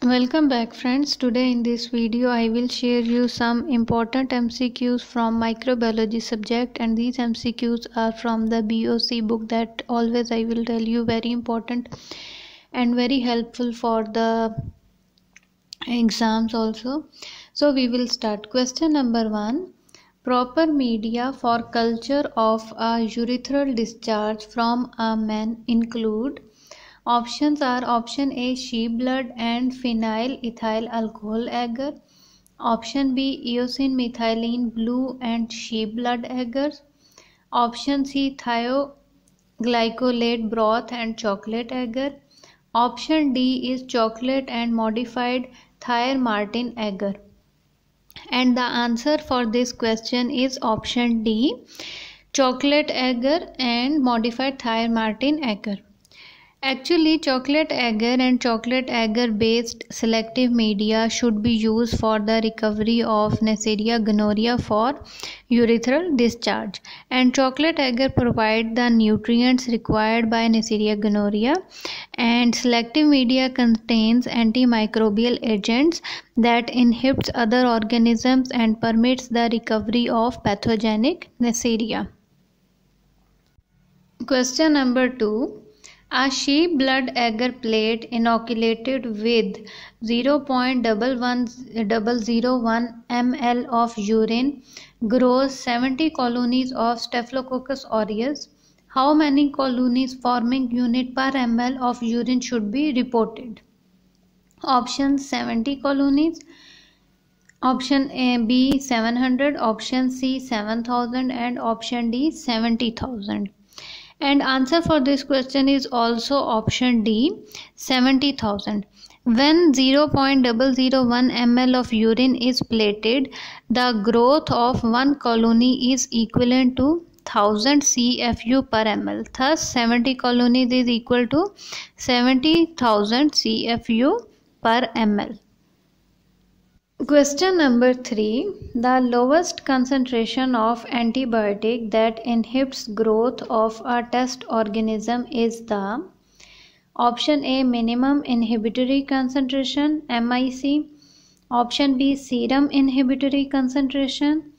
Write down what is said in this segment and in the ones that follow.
Welcome back friends. Today in this video I will share you some important MCQs from microbiology subject, and these MCQs are from the BOC book that always I will tell you very important and very helpful for the exams also. So we will start. Question number 1. Proper media for culture of a urethral discharge from a man include. Options are option A sheep blood and phenyl ethyl alcohol agar, option B eosin methylene blue and sheep blood agars, option C thioglycolate broth and chocolate agar, option D is chocolate and modified thiomartin agar. And the answer for this question is option D, chocolate agar and modified thiomartin agar. Actually, chocolate agar and chocolate agar based selective media should be used for the recovery of Neisseria gonorrhea for urethral discharge, and chocolate agar provide the nutrients required by Neisseria gonorrhea, and selective media contains antimicrobial agents that inhibits other organisms and permits the recovery of pathogenic Neisseria. Question number 2. A sheep blood agar plate inoculated with 0.001 ml of urine grows 70 colonies of Staphylococcus aureus. How many colonies forming unit per ml of urine should be reported? Option 70 colonies, option A, B 700, option C 7000 and option D 70,000. And answer for this question is also option D, 70,000. When 0.001 ml of urine is plated, the growth of one colony is equivalent to 1000 CFU per ml. Thus, 70 colonies is equal to 70,000 CFU per ml. Question number 3. The lowest concentration of antibiotic that inhibits growth of a test organism is the. Option A minimum inhibitory concentration MIC, option B serum inhibitory concentration,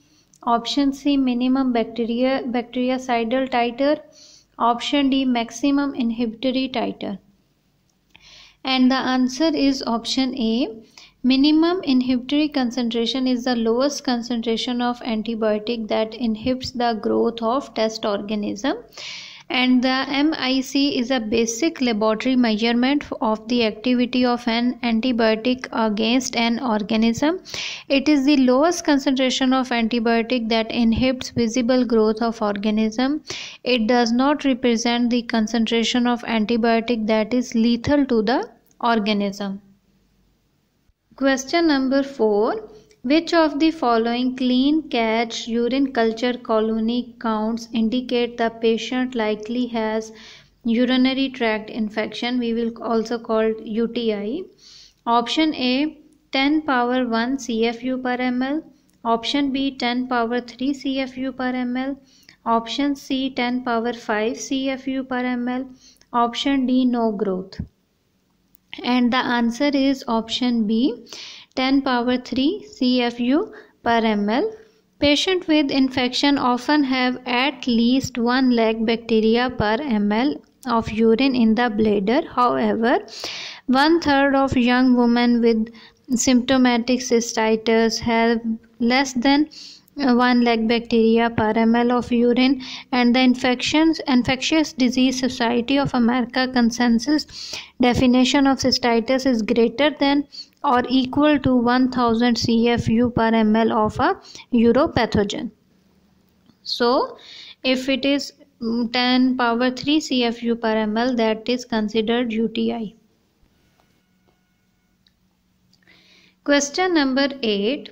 option C minimum bactericidal titer, option D maximum inhibitory titer. And the answer is option A. Minimum inhibitory concentration is the lowest concentration of antibiotic that inhibits the growth of test organism, and the MIC is a basic laboratory measurement of the activity of an antibiotic against an organism. It is the lowest concentration of antibiotic that inhibits visible growth of organism. It does not represent the concentration of antibiotic that is lethal to the organism. Question number 4. Which of the following clean catch urine culture colony counts indicate the patient likely has urinary tract infection? We will also call UTI. Option A 10 power 1 CFU per ml, option B 10 power 3 CFU per ml, option C 10 power 5 CFU per ml, option D no growth. And the answer is option B, 10 power 3 CFU per ml. Patient with infection often have at least 1 lakh bacteria per ml of urine in the bladder. However, 1/3 of young women with symptomatic cystitis have less than 1 lakh bacteria per ml of urine, and the Infectious Disease Society of America consensus definition of cystitis is greater than or equal to 1000 CFU per ml of a uropathogen. So, if it is 10 power 3 CFU per ml, that is considered UTI. Question number 8.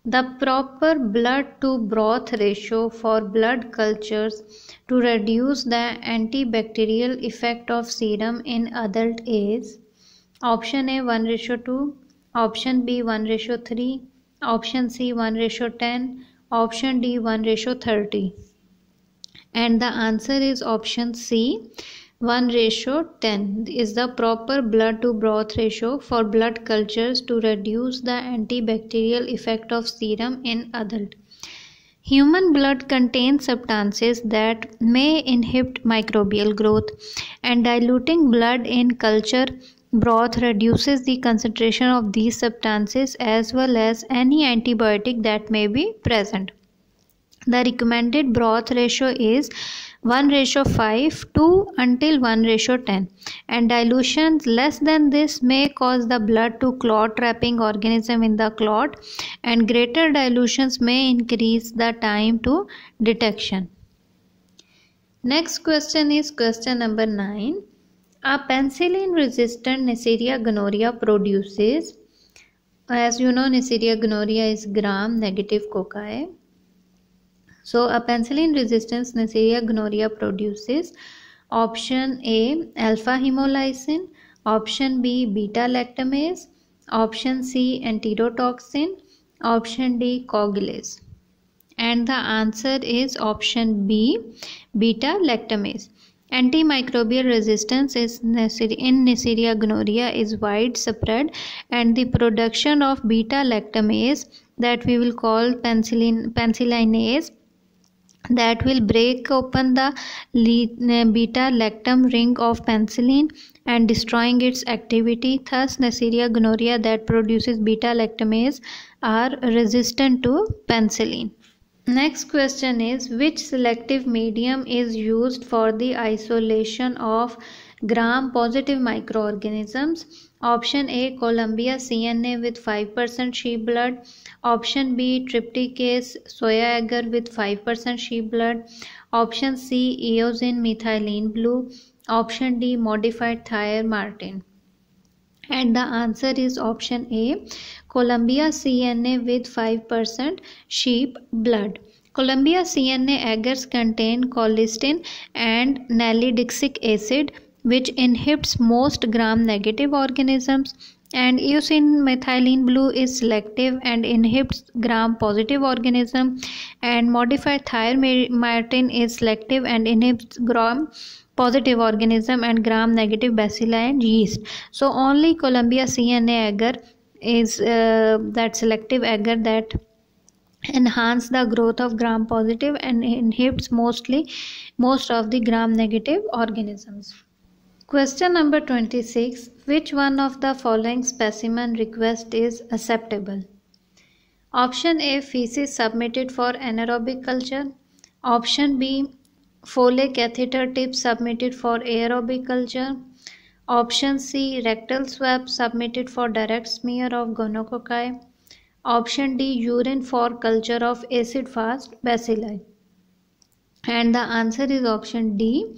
The proper blood to broth ratio for blood cultures to reduce the antibacterial effect of serum in adult is. Option A 1:2, option B 1:3, option C 1:10, option D 1:30. And the answer is option C 1:10 is the proper blood to broth ratio for blood cultures to reduce the antibacterial effect of serum in adult. Human blood contains substances that may inhibit microbial growth, and diluting blood in culture broth reduces the concentration of these substances as well as any antibiotic that may be present. The recommended broth ratio is 1:5 to until 1:10, and dilutions less than this may cause the blood to clot, trapping organism in the clot, and greater dilutions may increase the time to detection. Next question is question number 9. A penicillin resistant Neisseria gonorrhea produces, as you know, Neisseria gonorrhea is gram negative cocci. So a penicillin resistant Neisseria gonorrhea produces option A alpha hemolysin, option B beta lactamase, option C enterotoxin, option D coagulase. And the answer is option B beta lactamase. Antimicrobial resistance in Neisseria gonorrhea is widespread, and the production of beta lactamase, that we will call penicillinase, that will break open the beta lactam ring of penicillin and destroying its activity. Thus, Neisseria gonorrhea that produces beta lactamase are resistant to penicillin. Next question is, which selective medium is used for the isolation of gram-positive microorganisms? Option A Columbia CNA with 5% sheep blood, option B trypticase soya agar with 5% sheep blood, option C eosin methylene blue, option D modified Thayer-Martin. And the answer is option A Columbia CNA with 5% sheep blood. Columbia CNA agars contain colistin and nalidixic acid, which inhibits most gram-negative organisms, and eosin methylene blue is selective and inhibits gram-positive organism, and modified Thayer-Martin is selective and inhibits gram-positive organism and gram-negative bacilli and yeast. So only Columbia CNA agar is that selective agar that enhance the growth of gram-positive and inhibits most of the gram-negative organisms. Question number 26. Which one of the following specimen request is acceptable? Option A feces submitted for anaerobic culture, option B Foley catheter tip submitted for aerobic culture, option C rectal swab submitted for direct smear of gonococci, option D urine for culture of acid-fast bacilli. And the answer is option D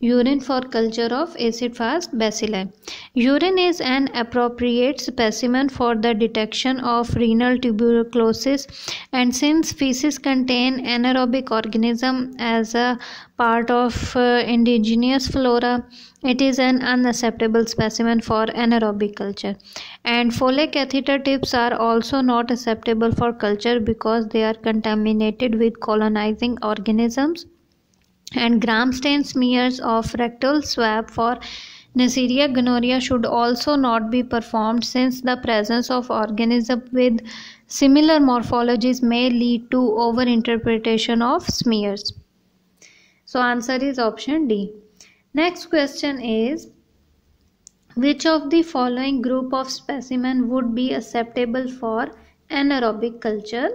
urine for culture of acid-fast bacilli. Urine is an appropriate specimen for the detection of renal tuberculosis, and since feces contain anaerobic organism as a part of indigenous flora, it is an unacceptable specimen for anaerobic culture. And Foley catheter tips are also not acceptable for culture because they are contaminated with colonizing organisms. And gram stain smears of rectal swab for Neisseria gonorrhea should also not be performed, since the presence of organisms with similar morphologies may lead to overinterpretation of smears. So answer is option D. Next question is, which of the following group of specimen would be acceptable for anaerobic culture?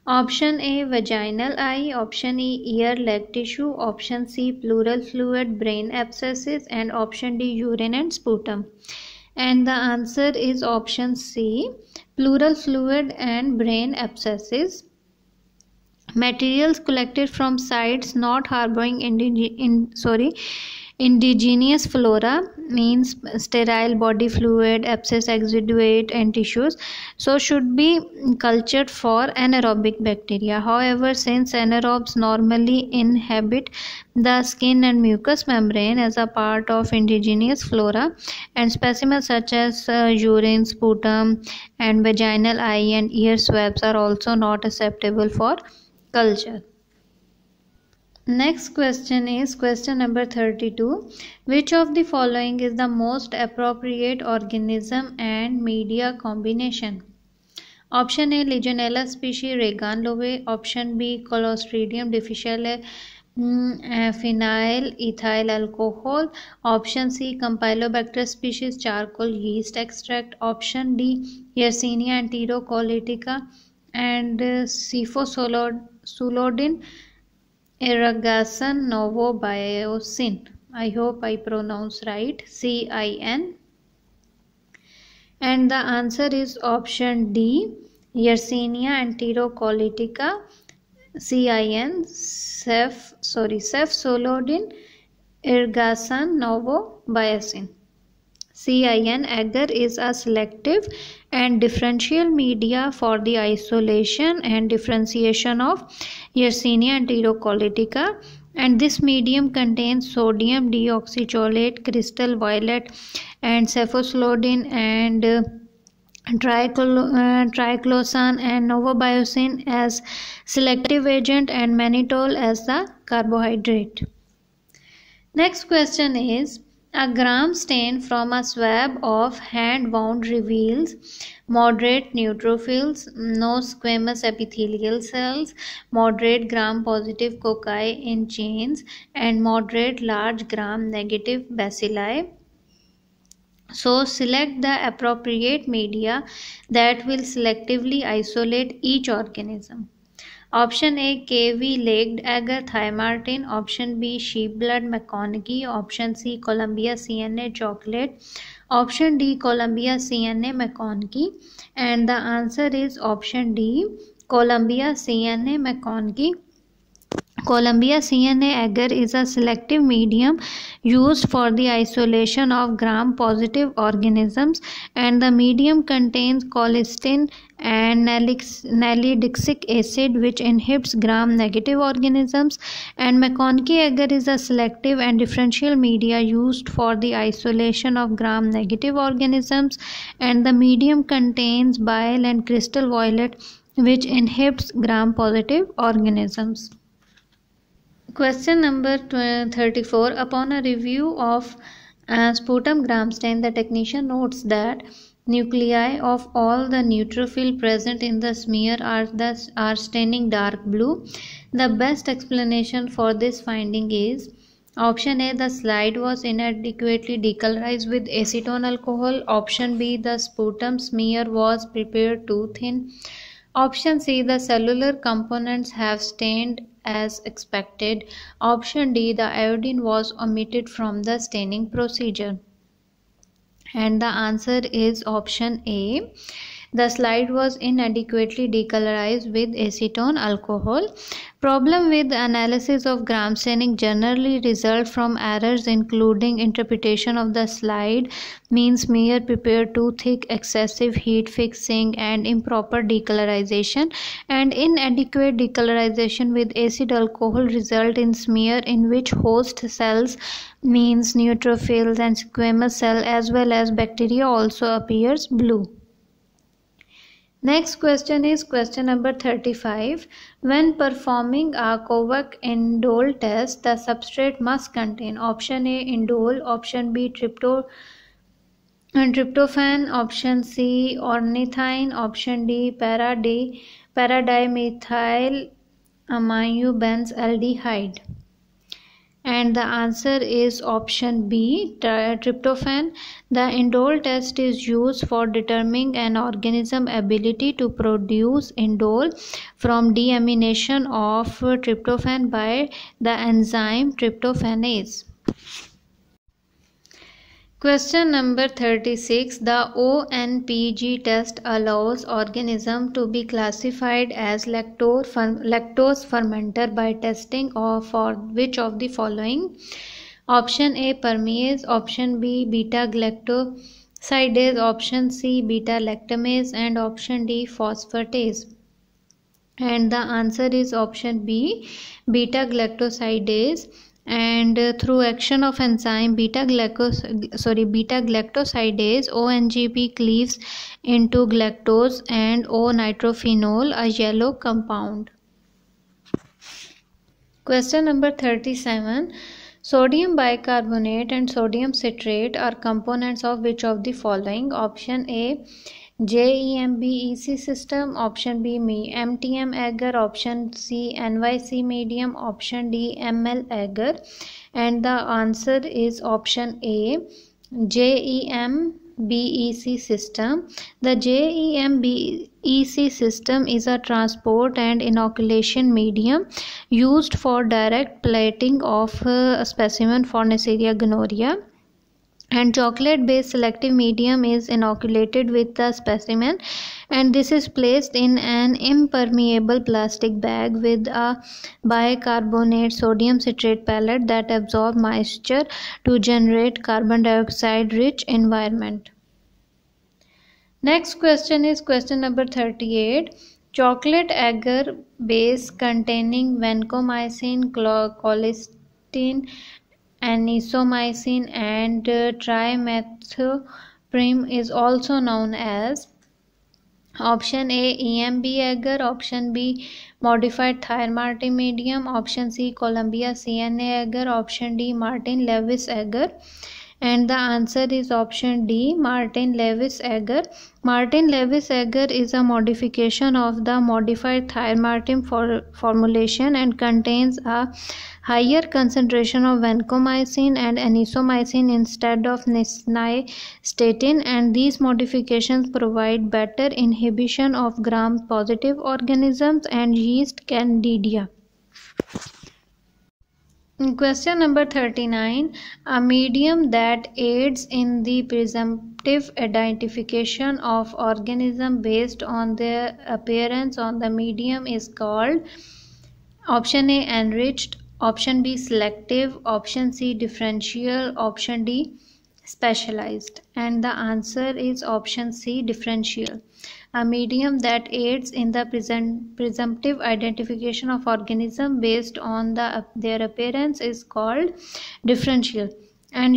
Option A vaginal eye, option E ear leg tissue, option C pleural fluid brain abscesses, and option D urine and sputum. And the answer is option C pleural fluid and brain abscesses. Materials collected from sites not harboring indigenous flora, means sterile body fluid, abscess exudate and tissues, so should be cultured for anaerobic bacteria. However, since anaerobes normally inhabit the skin and mucous membrane as a part of indigenous flora, and specimens such as urine, sputum and vaginal eye and ear swabs are also not acceptable for culture. Next question is question number 32. Which of the following is the most appropriate organism and media combination? Option A, Legionella species Regan lovae. Option B, Clostridium difficile phenyl ethyl alcohol. Option C, Campylobacter species charcoal yeast extract. Option D, Yersinia enterocolitica and Cephalosulodin Eragason novobiosyn. I hope I pronounce right. CIN. And the answer is option D, Yersinia enterocolitica, CIN, Cephalosulodin Eragason novobiosyn. CIN. Agar is a selective and differential media for the isolation and differentiation of Yersinia enterocolitica, and this medium contains sodium deoxycholate, crystal violet and cephalosulodin and triclosan and novobiosyn as selective agent and mannitol as the carbohydrate. Next question is, a gram stain from a swab of hand wound reveals moderate neutrophils, no squamous epithelial cells, moderate gram-positive cocci in chains, and moderate large gram-negative bacilli. So select the appropriate media that will selectively isolate each organism. Option A, KV-legged agar thymardine. Option B, sheep blood McConaughey. Option C, Columbia CNA chocolate. Option D, Columbia CNA McConaughey. And the answer is option D, Columbia CNA McConaughey. Columbia CNA agar is a selective medium used for the isolation of gram-positive organisms, and the medium contains colistin and nalidixic acid which inhibits gram-negative organisms, and McConaughey agar is a selective and differential media used for the isolation of gram-negative organisms, and the medium contains bile and crystal violet which inhibits gram-positive organisms. Question number 34. Upon a review of sputum gram stain, the technician notes that nuclei of all the neutrophil present in the smear are staining dark blue. The best explanation for this finding is option A, the slide was inadequately decolorized with acetone alcohol. Option B, the sputum smear was prepared too thin. Option C, the cellular components have stained as expected. Option D, the iodine was omitted from the staining procedure. And the answer is option A, the slide was inadequately decolorized with acetone alcohol. Problem with analysis of gram staining generally result from errors including interpretation of the slide, mean smear prepared too thick, excessive heat fixing and improper decolorization, and inadequate decolorization with acid alcohol result in smear in which host cells, means neutrophils and squamous cell as well as bacteria also appears blue. Next question is question number 35. When performing a Kovac indole test, the substrate must contain option A, indole, option B, tryptophan, option C, ornithine, option D, paradimethyl aminobenzylaldehyde. And the answer is option B, tryptophan. The indole test is used for determining an organism's ability to produce indole from deamination of tryptophan by the enzyme tryptophanase. Question number 36. The ONPG test allows organism to be classified as lactose fermenter by testing for which of the following? Option A, permease. Option B, beta-galactosidase. Option C, beta-lactamase. And option D, phosphatase. And the answer is option B, beta-galactosidase. And through action of enzyme beta-galactosidase, ONGP cleaves into galactose and O-nitrophenol, a yellow compound. Question number 37. Sodium bicarbonate and sodium citrate are components of which of the following? Option A, JEMBEC system. Option B, MTM agar. Option C, NYC medium. Option D, ML agar. And the answer is option A, JEMBEC system. The JEMBEC system is a transport and inoculation medium used for direct plating of a specimen for Neisseria gonorrhea, and chocolate based selective medium is inoculated with the specimen, and this is placed in an impermeable plastic bag with a bicarbonate sodium citrate pellet that absorb moisture to generate carbon dioxide rich environment. Next question is question number 38. Chocolate agar base containing vancomycin, colistin, anisomycin and trimethoprim is also known as? Option A, EMB agar. Option B, modified Thyr-Martin medium. Option C, Columbia CNA agar. Option D, Martin-Lewis agar. And the answer is option D, Martin-Lewis agar. Martin-Lewis agar is a modification of the modified Thyr-Martin formulation and contains a higher concentration of vancomycin and anisomycin instead of nystatin, and these modifications provide better inhibition of gram-positive organisms and yeast candida. Question number 39. A medium that aids in the presumptive identification of organism based on their appearance on the medium is called? Option A, enriched. Option B, selective. Option C, differential. Option D, specialized. And the answer is option C, differential. A medium that aids in the presumptive identification of organism based on their appearance is called differential. And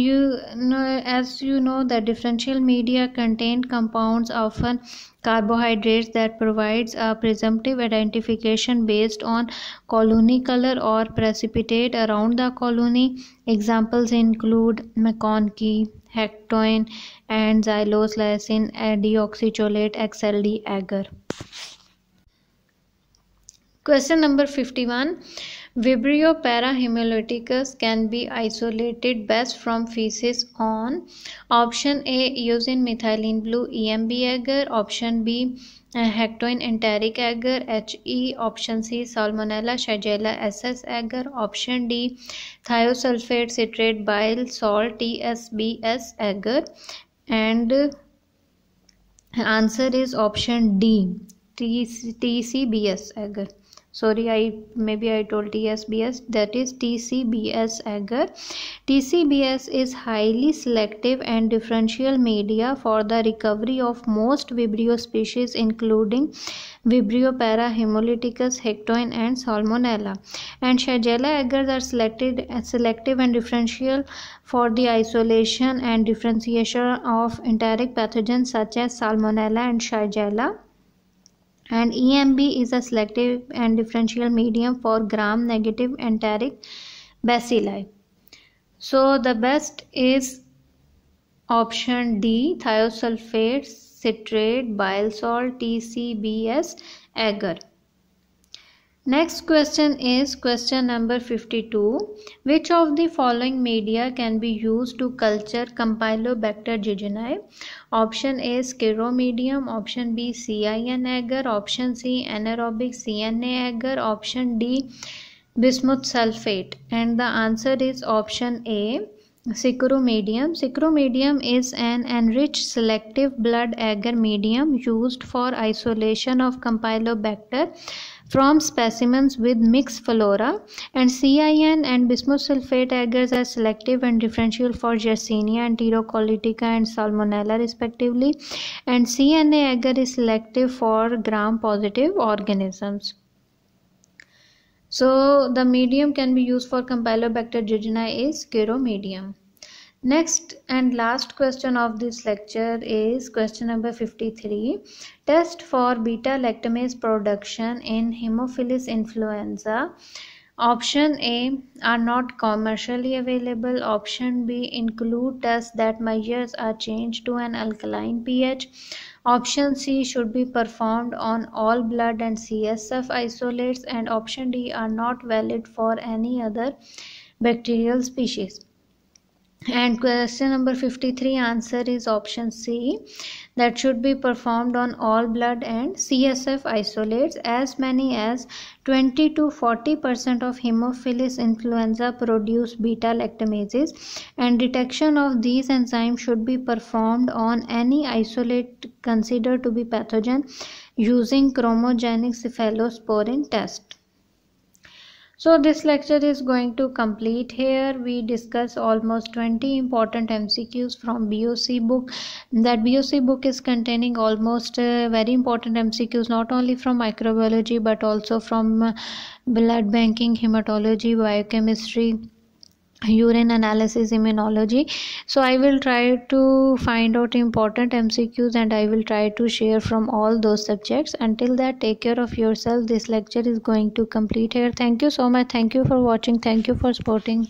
as you know, the differential media contain compounds, often carbohydrates, that provides a presumptive identification based on colony color or precipitate around the colony. Examples include McConkey, hectoin, and xylose lysine deoxycholate XLD agar. Question number 51. Vibrio parahemolyticus can be isolated best from feces on? Option A, using methylene blue EMB agar. Option B, hectoin enteric agar HE. Option C, Salmonella Shigella SS agar. Option D, thiosulfate citrate bile salt TSBS agar. And answer is option D, TCBS agar. Sorry, I told TSBS, that is TCBS agar. TCBS is highly selective and differential media for the recovery of most Vibrio species including Vibrio parahemolyticus, hectoin and Salmonella. And Shigella agars are selective and differential for the isolation and differentiation of enteric pathogens such as Salmonella and Shigella. And EMB is a selective and differential medium for gram-negative enteric bacilli. So the best is option D, thiosulfate citrate bile salt TCBS agar. Next question is question number 52. Which of the following media can be used to culture Campylobacter jejuni? Option A, sciromedium. Option B, CIN agar. Option C, anaerobic CNA agar. Option D, bismuth sulfate. And the answer is option A, sciromedium. Sciromedium is an enriched selective blood agar medium used for isolation of Campylobacter from specimens with mixed flora, and CIN and bismuth sulfate agars are selective and differential for Yersinia enterocolitica and Salmonella respectively, and CNA agar is selective for gram-positive organisms. So the medium can be used for Campylobacter jejuni is sciromedium. Next and last question of this lecture is question number 53. Test for beta lactamase production in Haemophilus influenza. Option A are not commercially available. Option B include tests that measures a change to an alkaline pH. Option C should be performed on all blood and CSF isolates, and option D are not valid for any other bacterial species. And question number 53 answer is option C, that should be performed on all blood and CSF isolates. As many as 20 to 40% of Haemophilus influenza produce beta lactamases, and detection of these enzymes should be performed on any isolate considered to be pathogen using chromogenic cephalosporin test. So this lecture is going to complete here. We discuss almost 20 important MCQs from BOC book. That BOC book is containing almost very important MCQs, not only from microbiology but also from blood banking, hematology, biochemistry, urine analysis, immunology. So I will try to find out important MCQs and I will try to share from all those subjects. Until that, take care of yourself. This lecture is going to complete here. Thank you so much. Thank you for watching. Thank you for supporting.